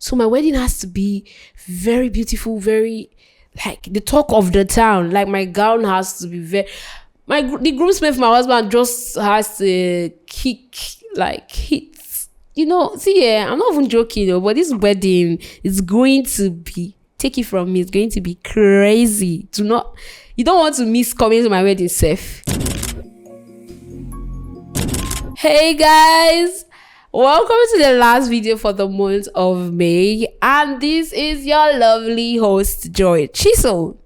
So my wedding has to be very beautiful, very like the talk of the town. Like my gown has to be the groomsman for my husband just has to kick like hits. I'm not even joking though, but this wedding is going to be, take it from me, it's going to be crazy. You don't want to miss coming to my wedding safe. Hey guys, welcome to the last video for the month of May, and this is your lovely host Joy Chisel,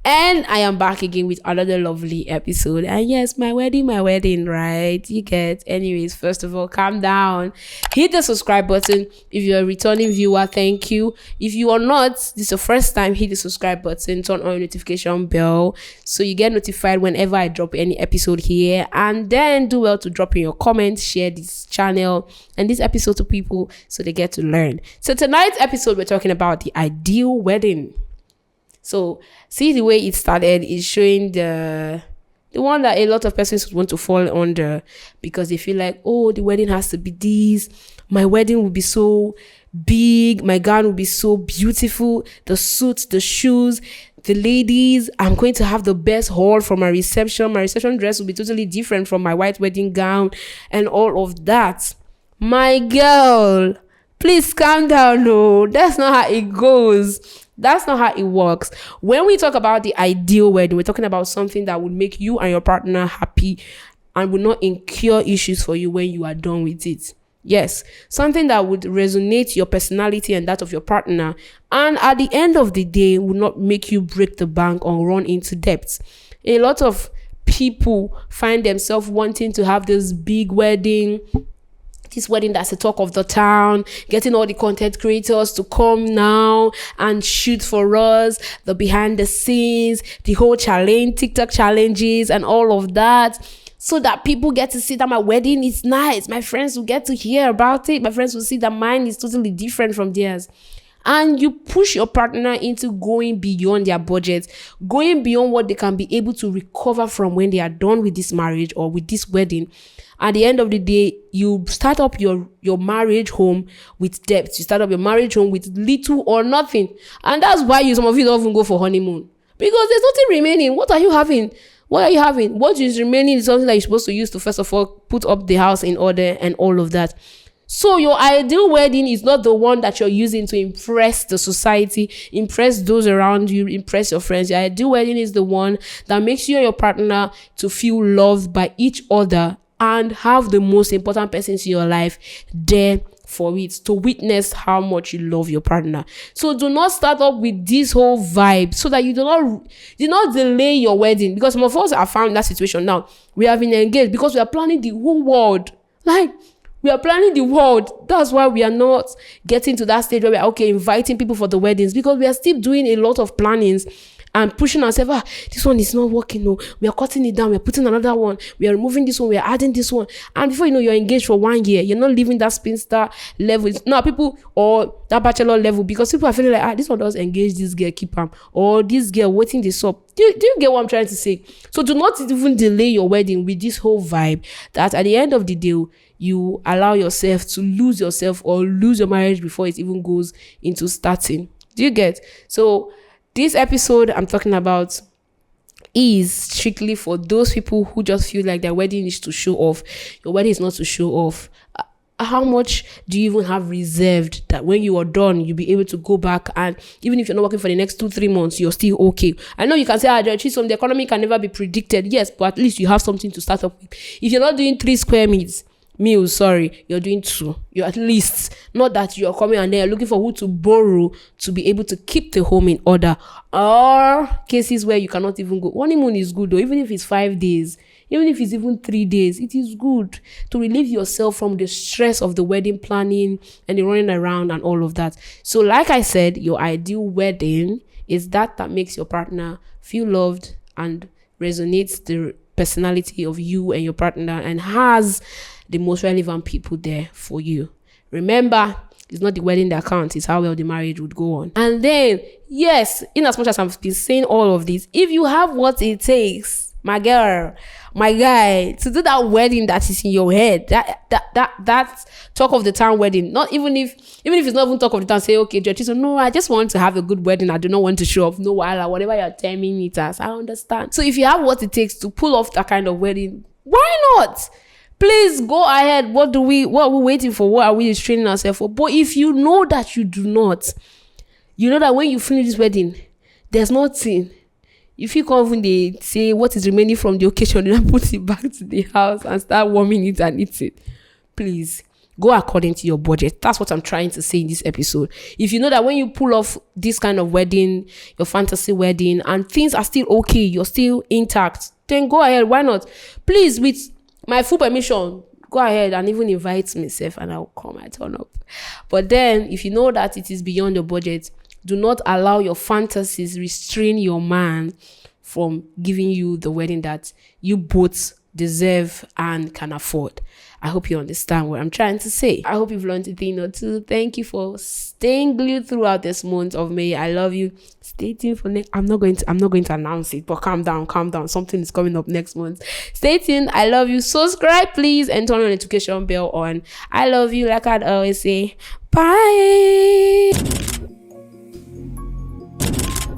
and I am back again with another lovely episode. And yes, my wedding, right? You get. Anyways, first of all, calm down, hit the subscribe button. If you're a returning viewer, thank you. If you are not, this is the first time, hit the subscribe button, turn on your notification bell so you get notified whenever I drop any episode here. And then do well to drop in your comments, share this channel and this episode to people so they get to learn. So tonight's episode, we're talking about the ideal wedding. So see, the way it started is showing the one that a lot of persons want to fall under, because they feel like, oh, the wedding has to be this, my wedding will be so big, my gown will be so beautiful, the suits, the shoes, the ladies, I'm going to have the best hall for my reception dress will be totally different from my white wedding gown and all of that. My girl, please calm down. No, that's not how it goes. That's not how it works. When we talk about the ideal wedding, we're talking about something that would make you and your partner happy and will not incur issues for you when you are done with it. Yes, something that would resonate your personality and that of your partner, and at the end of the day will not make you break the bank or run into debt. A lot of people find themselves wanting to have this big wedding, this wedding that's the talk of the town, getting all the content creators to come now and shoot for us, the behind the scenes, the whole challenge, TikTok challenges and all of that, so that people get to see that my wedding is nice. My friends will get to hear about it. My friends will see that mine is totally different from theirs. And you push your partner into going beyond their budget, going beyond what they can be able to recover from when they are done with this marriage or with this wedding. At the end of the day, you start up your marriage home with debt. You start up your marriage home with little or nothing. And that's why some of you don't even go for honeymoon. Because there's nothing remaining. What are you having? What is remaining is something that you're supposed to use to, first of all, put up the house in order and all of that. So your ideal wedding is not the one that you're using to impress the society, impress those around you, impress your friends. Your ideal wedding is the one that makes you and your partner to feel loved by each other and have the most important persons in your life there for it, to witness how much you love your partner. So do not start up with this whole vibe so that you do not delay your wedding, because some of us are found in that situation now. We have been engaged because we are planning the whole world. We are planning the world. That's why we are not getting to that stage where we are inviting people for the weddings, because we are still doing a lot of plannings and pushing ourselves. This one is not working. No, we are cutting it down. We are putting another one. We are removing this one. We are adding this one. And before you know, you're engaged for 1 year. You're not leaving that spinster level. Now people, or that bachelor level, because people are feeling like, this one does engage this girl, keep him, or this girl waiting this up. Do you get what I'm trying to say? So do not even delay your wedding with this whole vibe that at the end of the day, you allow yourself to lose yourself or lose your marriage before it even goes into starting. Do you get? So this episode I'm talking about is strictly for those people who just feel like their wedding is to show off. Your wedding is not to show off. How much do you even have reserved that when you are done, you'll be able to go back, and even if you're not working for the next 2-3 months, you're still okay? I know you can say, the economy can never be predicted. Yes, but at least you have something to start up with. If you're not doing 3 square meals, you're doing 2. You're at least, not that you're coming and then you're looking for who to borrow to be able to keep the home in order, or cases where you cannot even go. Honeymoon is good though, even if it's 5 days, even if it's even 3 days, it is good to relieve yourself from the stress of the wedding planning and the running around and all of that. So like I said, your ideal wedding is that makes your partner feel loved and resonates the personality of you and your partner and has the most relevant people there for you. Remember, it's not the wedding that counts, it's how well the marriage would go on. And then, yes, in as much as I've been saying all of this, if you have what it takes, my girl, my guy, to do that wedding that is in your head, that talk of the town wedding. Not even if it's not even talk of the town, say, okay, Judge, so no, I just want to have a good wedding. I do not want to show off. No, whatever you're terming it as, I understand. So if you have what it takes to pull off that kind of wedding, why not? Please go ahead. What are we waiting for? What are we restraining ourselves for? But if you know that you do not, you know that when you finish this wedding, there's nothing. If you come when they say what is remaining from the occasion, then put it back to the house and start warming it and eat it. Please go according to your budget. That's what I'm trying to say in this episode. If you know that when you pull off this kind of wedding, your fantasy wedding, and things are still okay, you're still intact, then go ahead. Why not? Please, with my full permission, go ahead and even invite myself and I'll come and turn up. But then if you know that it is beyond your budget, do not allow your fantasies restrain your man from giving you the wedding that you both deserve and can afford. I hope you understand what I'm trying to say. I hope you've learned a thing or two. Thank you for staying glued throughout this month of May. I love you. Stay tuned for next. I'm not going to announce it, but calm down. Something is coming up next month. Stay tuned. I love you. Subscribe, please, and turn on the notification bell on. I love you. Like I'd always say, bye.